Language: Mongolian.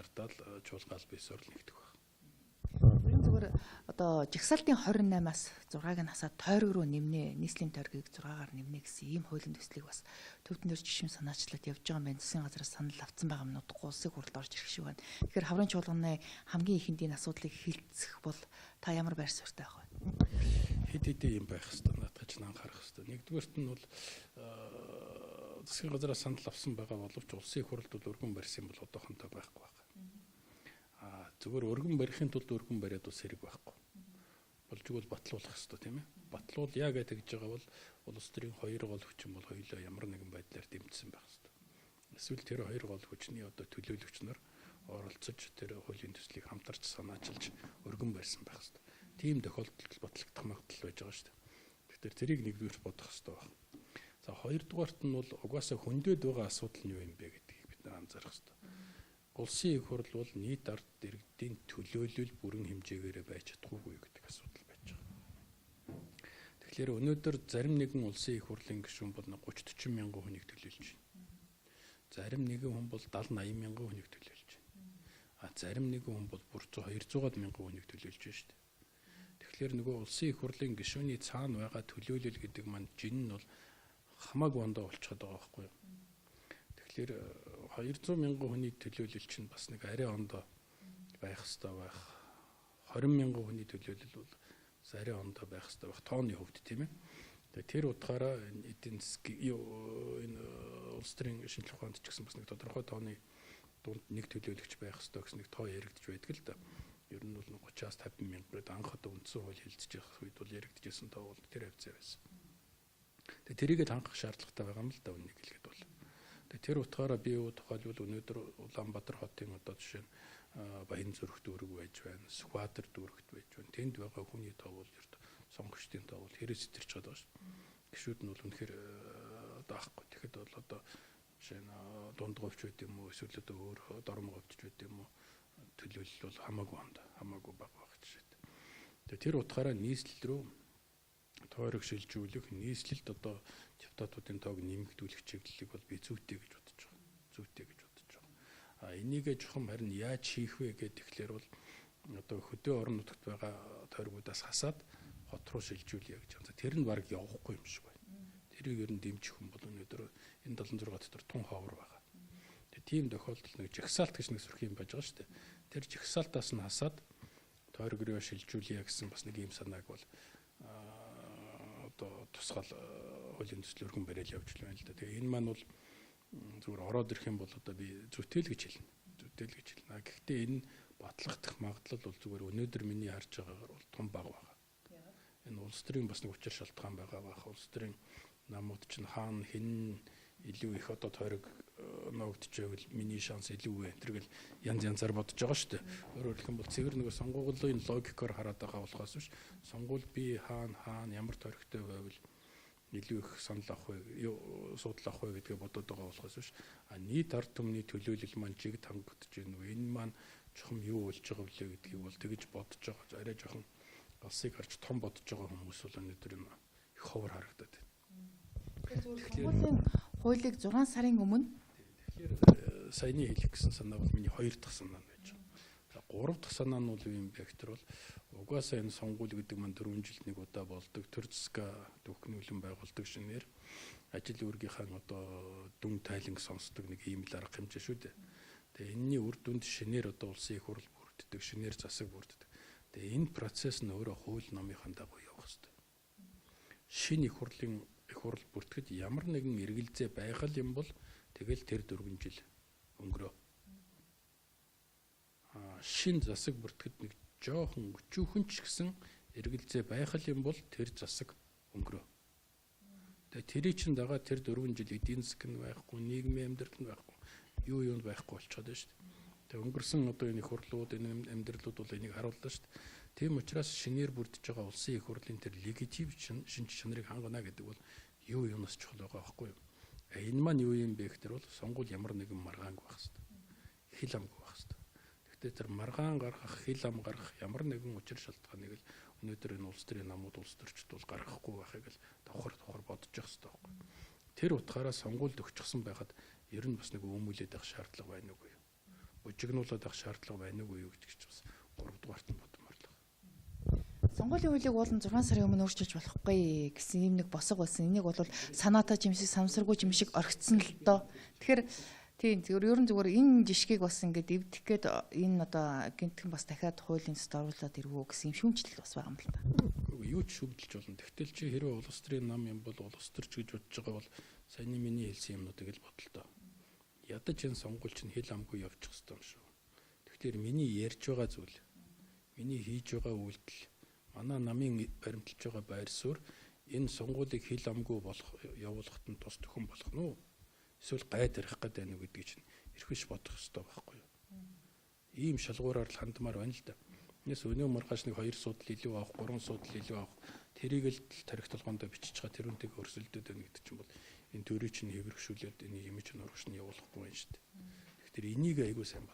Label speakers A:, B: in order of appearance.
A: ядардаал чуулгаал бийсээр л нэгдэх байна.
B: Ерөн зүгээр одоо жагсаалтын 28-аас 6-ыг нь хасаад тойрог руу нэмнэ, нийслэлийн тойргийг 6-аар нэмнэ гэсэн ийм хуулийн төслийг бас төвдөн дээр жишмийн санаачлаад явж байгаа юм байна. Засгийн газраас санал авсан байгаа юмнууд улсын хурлд орж ирэх шиг байна. Тэгэхээр хаврын чуулганы хамгийн ихэнд энэ асуудлыг хилцэх бол та ямар байр суурьтай байх вэ?
A: Хэд хэдэн юм байх хэвээр наадах чинь анхаарах хэвээр. Нэгдүгээрт нь бол засгийн газраас санал авсан байгаа боловч улсын хурлд бол өргөн барьсан бол одоохондоо байхгүй байна. Зүгээр өргөн барихын тулд өргөн бариад ус хэрэг байхгүй. Болж игэл батлуулах хэвээр тийм ээ. Батлуул яг гэж байгаа бол улс төрийн хоёр гол хүчин бол хоёулаа ямар нэгэн байдлаар дэмжсэн байх хэвээр. Эсвэл тэр хоёр гол хүчний одоо төлөөлөгч нар оролцож тэр хуулийн төслийг хамтарч санаачилж өргөн барьсан байх хэвээр. Тийм тохиолдолд батлагдах магадлал байж байгаа шүү дээ. Тэгэхээр тэрийг нэгдүгээр бодох хэвээр байна. За хоёрдугаарт нь бол угаасаа хөндөд байгаа асуудал нь юу юм бэ гэдгийг бид нар анзаарах хэвээр. Улсын их хурл бол нийт ард иргэдийн төлөөлөл бүрэн хэмжээгээр байж чадахгүй гэдэг асуудал байж байгаа. Тэгэхээр өнөөдөр зарим нэгэн улсын их хурлын гишүүн бол 30-40 мянган хүнийг төлөөлж байна. Зарим нэгэн хүн бол 70-80 мянган хүнийг төлөөлж байна. Зарим нэгэн хүн бол бүр 200 мянган хүнийг төлөөлж байна шүү дээ. Тэгэхээр нөгөө улсын их хурлын гишүүний цаана байгаа төлөөлөл гэдэг маань жин нь бол хамаагүй ондоо болчиход байгаа байхгүй юу? Тэгэхээр 200 мянган хүний төлөөлөл чинь бас нэг арай ондоо байх хэвээр байх. 20 мянган хүний төлөөлөл бол арай ондоо байх хэвээр байх тооны хувьд тийм ээ. Тэгээ тэр утгаараа эдийн засгийн энэ улс төрийн шинжилгээ ухаанд ч гэсэн бас нэг тодорхой тооны дунд нэг төлөөлөгч байх хэвээр гэсэн нэг тоо яригдж байдаг л да. Ер нь бол 30-аас 50 мянга гээд анхад үндсэн хууль хэлэлцэж явах үед бол яригдчихсэн тоо бол тэр хавцаа байсан. Тэгээ тэрийгэд хангах шаардлагатай байгаа юм л да үнийг хэлгээд бол. Тэгээ тэр утгаараа би тухайлбал өнөөдөр Улаанбаатар хотын одоо жишээ нь Баян зүрх дүүрэг байж байна, Сүхбаатар дүүрэгт байж байна. Тэнд байгаа хүний тоо бол ерд сонгогчдын тоо бол хэрэгс зэтэрч байгаа шүү. Гишүүд нь бол үнэхээр одоо ахгүй. Тэгэхэд бол одоо жишээ нь дундговч байд юм уу, эсвэл одоо өөр дормговч байд юм уу төлөөлөл бол хамаагүй бага байх жишээтэй. Тэгээ тэр утгаараа нийслэл рүү тойрог шилжүүлэх, нийслэлд одоо депутатуудын тоог нэмэгдүүлэх чиглэлийг бол би зүйтэй гэж бодож байгаа. Энийгээ жоохон харин яаж хийх вэ гэхээр бол одоо хөдөө орон нутагт байгаа тойргуудаас хасаад хот руу шилжүүлье гэж байна. Тэр нь баг явахгүй юм шиг байна. Тэрийг ер нь дэмжих хүн бол өнөөдөр энэ 76 дотор тун ховор байгаа. Тэгээ тийм тохиолдолд нэг жагсаалт гэж нэг сүрх юм байж байгаа шүү дээ. Тэр жагсаалтаас нь хасаад тойрог руу шилжүүлье гэсэн бас нэг юм санааг бол одоо тусгаал хуулийн төсөл өргөн бариад явж байна л да. Тэгээ энэ маань бол зүгээр ороод ирэх юм бол одоо би зүтгэл гэж хэлнэ. Гэхдээ энэ батлагдах магадлал бол зүгээр өнөөдөр миний харж байгаагаар бол том бага байгаа. Энэ улс төрийн бас нэг учир шалтгаан байгаа баах. Улс төрийн намууд чинь хаана хэн илүү их одоо тойрог ногдчихвэл миний шанс илүү вэ? Тэргээл янзаар бодож байгаа шүү дээ. Өөрөөр хэлэх юм бол цэвэр нөгөө сонгуулийн логикоор хараад байгаа болохоос биш. Сонгуул би хаана ямар тойрогтой байвал илүү их санал авах вэ, судал авах вэ гэдгээ бодоод байгаа болохоос биш. Нийт ард түмний төлөөлөл маань жиг тангагдж байна уу? Энэ маань жоохон юу болж байгаа вэ гэдгийг бол тэгж бодож байгаа. Арай жоохон алсыг харж том бодож байгаа хүмүүс бол өнөөдөр энэ их ховор харагдаад байна.
B: Тэгэхээр хуулийг 6 сарын өмнө
A: тэгэхээр саяны хэлэх гэсэн санаа бол миний 2 дахь санаа байж байгаа. 3 дахь санаа нь бол юм бэ гэхээр бол угаасаа энэ сонгуул гэдэг маань 4 жилд нэг удаа болдог. Төр засга төвхнүүлэн байгуулдаг шинээр ажил үүргийнхаа одоо дүн тайланг сонсдог нэг ийм л арга хэмжээ шүү дээ. Тэгээ энэний үр дүнд шинээр одоо улсын их хурл бүрддэг, шинээр засаг бүрддэг. Тэгээ энэ процесс нь өөрөө хууль номынхаа дагуу явах хэрэгтэй. Шинэ их хурл бүртгэж ямар нэгэн эргэлзээ байхал юм бол тэгэл тэр 4 жил өнгөрөө. Шинэ засаг бүртгэж нэг жоохон өчүүхэн ч гэсэн эргэлзээ байхал юм бол тэр засаг өнгөрөө. Тэгээ тэрий чин дагаа тэр 4 жил эдийн засаг нь байхгүй, нийгмийн амьдрал нь байхгүй, юунд байхгүй болчиход байна шүү дээ. Тэгээ өнгөрсөн одоо энэ их хурлууд, энэ амьдралууд бол энийг харууллаа шүү дээ. Тийм учраас шинээр бүрдэж байгаа улсын их хурлын тэр легитим шинж чанарыг хангана гэдэг бол юу юунаас чухал байгаа байхгүй юу? Энэ маань юу юм бэ гэхээр бол сонгуул ямар нэгэн маргаанг байх хэрэгтэй. Хил амгүй байх хэрэгтэй. Гэхдээ тэр маргаан гаргах, хил ам гаргах ямар нэгэн учир шалтгааныг л өнөөдөр энэ улс төрийн намууд, улс төрчд бол гаргахгүй байхыг л давхар бодож явах хэрэгтэй байхгүй юу? Тэр утгаараа сонгуульд өгчихсөн байхад ер нь бас нэг өмүүлээд байх шаардлага байна уу? бужигнуулаад авах шаардлага байна уу юу гэдэг чинь бас 3 дугаарт нь бодмоор л байна.
B: Сонгуулийн хуулийг уулын 6 сарын өмнө өөрчилж болохгүй гэсэн юм нэг босго байсан. Энийг бол санаатай жимшиг, самсаргүй жимшиг орхицсон л доо. Тэгэхээр тийм ерөн зүгээр энэ жишгийг бас ингээд эвдэх гээд энэ одоо гинтхэн бас дахиад хуулийн төсд оруулаад ирвүү гэсэн юм шүүмжлэл бас байгаа юм л да.
A: Юу ч шүүмжилж болно. Тэгтэл чи хэрвээ улс төрийн нам юм бол улс төрч гэж бодож байгаа бол саяны миний хэлсэн юмнуудыг л бодлоо. Ядаж энэ сонгуульч нь хэл амгүй явчих хэвээр юм шүү. Тэгэхээр миний ярьж байгаа зүйл, миний хийж байгаа үйлдэл, манай намын баримталж байгаа байр суурь энэ сонгуулийг хэл амгүй явуулахад нь тус төхөн болох нь уу? Эсвэл гайд ярих гэдэг байна уу гэдгийг чинь эрхвэж бодох хэрэгтэй байхгүй юу? Ийм шалгуураар л хандмаар байна л да. Энэс өнөө маргааш нэг 2 судал илүү авах, 3 судал илүү авах тэрийг л тарих толгоонд бичиж байгаа тэрүүнтэйг өрсөлдөд байна гэдэг чинь бол энэ төрийн чинь хэвэрхшүүлээд энэ имиж нь урагш нь явуулахгүй байна шүү дээ. Тэгэхээр энийг айгүй сайн